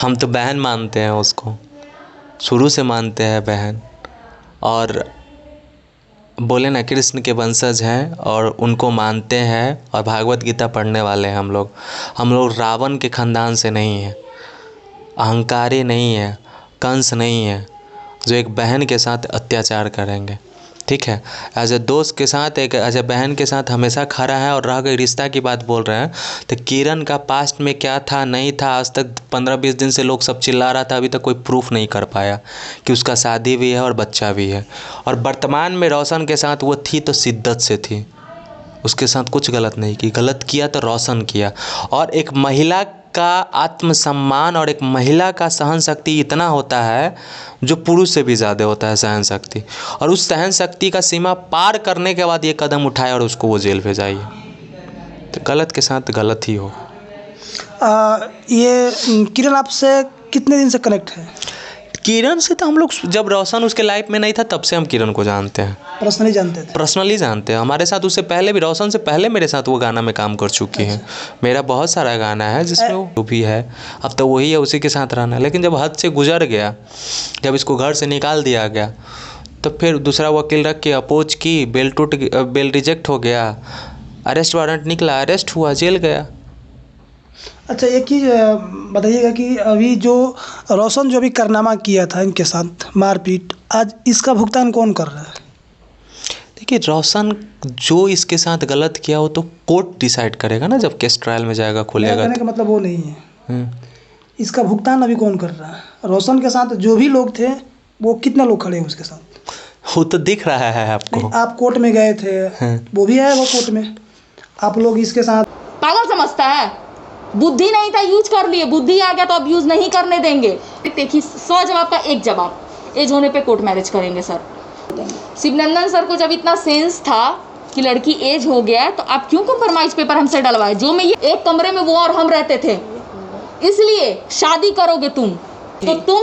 हम तो बहन मानते हैं उसको, शुरू से मानते हैं बहन। और बोले ना कृष्ण के वंशज हैं और उनको मानते हैं और भागवत गीता पढ़ने वाले हैं हम लोग रावण के ख़ानदान से नहीं हैं, अहंकारी नहीं है, कंस नहीं है जो एक बहन के साथ अत्याचार करेंगे। ठीक है, एज ए दोस्त के साथ, एक एज ए बहन के साथ हमेशा खड़ा है। और रह गई रिश्ता की बात बोल रहे हैं, तो किरण का पास्ट में क्या था नहीं था, आज तक 15-20 दिन से लोग सब चिल्ला रहा था, अभी तक कोई प्रूफ नहीं कर पाया कि उसका शादी भी है और बच्चा भी है। और वर्तमान में रोशन के साथ वो थी तो शिद्दत से थी, उसके साथ कुछ गलत नहीं की, गलत किया तो रोशन किया। और एक महिला का आत्मसम्मान और एक महिला का सहन शक्ति इतना होता है जो पुरुष से भी ज़्यादा होता है सहन शक्ति। और उस सहन शक्ति का सीमा पार करने के बाद ये कदम उठाए और उसको वो जेल भेजाइए, तो गलत के साथ गलत ही हो। ये किरण आपसे कितने दिन से कनेक्ट है? किरण से तो हम लोग जब रोशन उसके लाइफ में नहीं था तब से हम किरण को जानते हैं, पर्सनली जानते थे? पर्सनली जानते हैं। हमारे साथ उससे पहले भी, रोशन से पहले मेरे साथ वो गाना में काम कर चुकी हैं। मेरा बहुत सारा गाना है जिसमें वो भी है, अब तो वही है, उसी के साथ रहना है। लेकिन जब हद से गुजर गया, जब इसको घर से निकाल दिया गया, तो फिर दूसरा वकील रख के अपोज की, बेल रिजेक्ट हो गया, अरेस्ट वारंट निकला, अरेस्ट हुआ, जेल गया। अच्छा, एक चीज़ बताइएगा कि अभी जो रोशन जो अभी कारनामा किया था इनके साथ मारपीट, आज इसका भुगतान कौन कर रहा है? देखिए, रोशन जो इसके साथ गलत किया वो तो कोर्ट डिसाइड करेगा ना, जब केस ट्रायल में जाएगा, खुलेगा। कहने का मतलब वो नहीं है, इसका भुगतान अभी कौन कर रहा है? रोशन के साथ जो भी लोग थे, वो कितना लोग खड़े हैं उसके साथ? वो तो दिख रहा है आपको। आप कोर्ट में गए थे, वो भी आया वो कोर्ट में, आप लोग इसके साथ। पागल समझता है? बुद्धि नहीं था, यूज कर लिए, बुद्धि आ गया तो अब यूज नहीं करने देंगे। देखिए, 100 जवाब का एक जवाब, एज होने पे कोर्ट मैरिज करेंगे सर। शिवनंदन सर को जब इतना सेंस था कि लड़की एज हो गया है, तो आप क्यों कंप्रोमाइज पेपर हमसे डलवाए? जो में ये एक कमरे में वो और हम रहते थे, इसलिए शादी करोगे तुम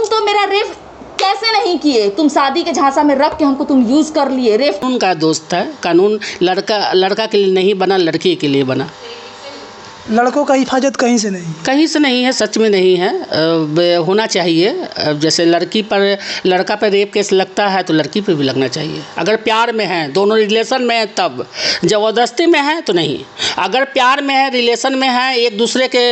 तो मेरा रेप कैसे नहीं किए? तुम शादी के झांसा में रख के हमको तुम यूज कर लिए। रेप कानून का दोस्त है, कानून लड़का के लिए नहीं बना, लड़की के लिए बना। लड़कों का हिफाजत कहीं से नहीं है, सच में नहीं है। होना चाहिए। जैसे लड़का पर रेप केस लगता है तो लड़की पे भी लगना चाहिए। अगर प्यार में है, दोनों रिलेशन में है, तब। ज़बरदस्ती में है तो नहीं। अगर प्यार में है, रिलेशन में है, एक दूसरे के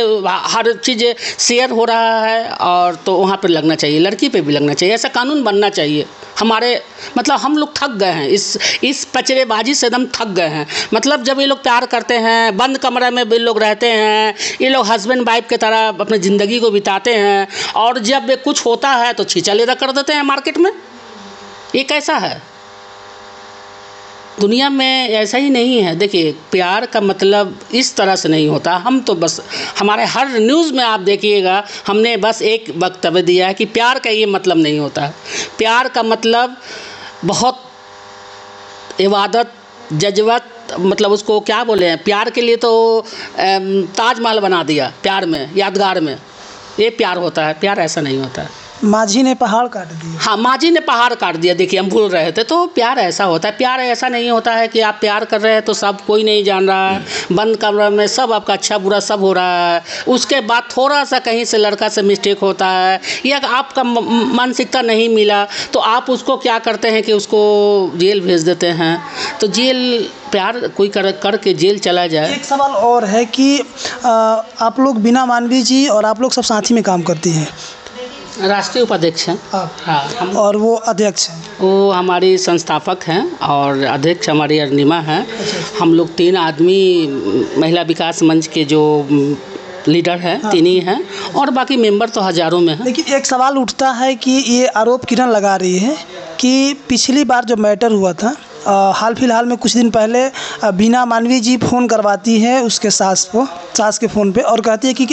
हर चीज़ शेयर हो रहा है, और तो वहाँ पर लगना चाहिए, लड़की पे भी लगना चाहिए। ऐसा कानून बनना चाहिए। हम लोग थक गए हैं इस पचड़ेबाजी से, एकदम थक गए हैं। मतलब जब ये लोग प्यार करते हैं, बंद कमरे में भी लोग रहते हैं, ये लोग हस्बैंड वाइफ की तरह अपनी ज़िंदगी को बिताते हैं, और जब कुछ होता है तो छीछा कर देते हैं मार्केट में। ये कैसा है? दुनिया में ऐसा ही नहीं है। देखिए, प्यार का मतलब इस तरह से नहीं होता। हम तो बस, हमारे हर न्यूज़ में आप देखिएगा, हमने बस एक वक्तव्य दिया है कि प्यार का ये मतलब नहीं होता है। प्यार का मतलब बहुत इबादत, जज्बत, मतलब उसको क्या बोले हैं, प्यार के लिए तो ताजमहल बना दिया प्यार में, यादगार में, ये प्यार होता है। प्यार ऐसा नहीं होता है। माझी ने पहाड़ काट दिया। हाँ, माझी ने पहाड़ काट दिया। देखिए, हम भूल रहे थे। तो प्यार ऐसा होता है। प्यार ऐसा नहीं होता है कि आप प्यार कर रहे हैं तो सब कोई नहीं जान रहा है, बंद कमरे में सब आपका अच्छा बुरा सब हो रहा है, उसके बाद थोड़ा सा कहीं से लड़का से मिस्टेक होता है, या आपका मानसिकता नहीं मिला, तो आप उसको क्या करते हैं कि उसको जेल भेज देते हैं। तो जेल, प्यार कोई करके जेल चला जाए। एक सवाल और है कि आप लोग बीना मानवी जी और आप लोग सब साथ ही में काम करती हैं। राष्ट्रीय उपाध्यक्ष हैं। हाँ, और वो अध्यक्ष हैं? वो हमारी संस्थापक हैं, और अध्यक्ष हमारी अरुणिमा हैं। हम लोग 3 आदमी महिला विकास मंच के जो लीडर हैं, 3 ही हैं, और बाकी मेंबर तो हज़ारों में हैं। लेकिन एक सवाल उठता है कि ये आरोप किरण लगा रही है कि पिछली बार जो मैटर हुआ था, हाल फिलहाल में कुछ दिन पहले बीना मानवी जी फ़ोन करवाती है उसके सास के फ़ोन पे, और कहती है कि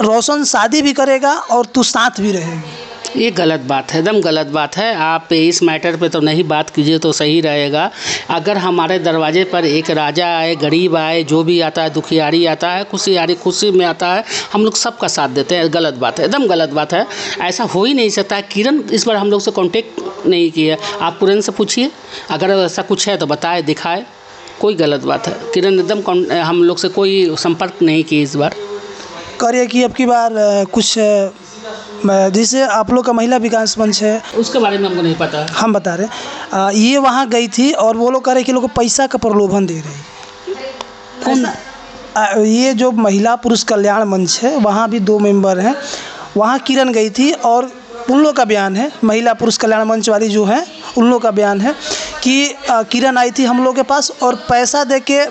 रोशन शादी भी करेगा और तू साथ भी रहेगी। ये गलत बात है, एकदम गलत बात है। आप इस मैटर पे तो नहीं बात कीजिए तो सही रहेगा। अगर हमारे दरवाजे पर एक राजा आए, गरीब आए, जो भी आता है, दुखियारी आता है, खुशी में आता है, हम लोग सबका साथ देते हैं। गलत बात है, एकदम गलत बात है। ऐसा हो ही नहीं सकता। किरण इस बार हम लोग से कांटेक्ट नहीं किया। आप किरण से पूछिए, अगर ऐसा कुछ है तो बताए, दिखाए। कोई गलत बात है। किरण एकदम हम लोग से कोई संपर्क नहीं किया इस बार। करिए कि अब की बार कुछ जैसे आप लोग का महिला विकास मंच है, उसके बारे में हमको नहीं पता। हम बता रहे ये वहाँ गई थी और वो लोग कह रहे कि लोग को पैसा का प्रलोभन दे रही। कौन? ये जो महिला पुरुष कल्याण मंच है वहाँ भी 2 मेंबर हैं। वहाँ किरण गई थी और उन लोग का बयान है, महिला पुरुष कल्याण मंच वाली जो है उन लोग का बयान है कि किरण आई थी हम लोग के पास और पैसा दे के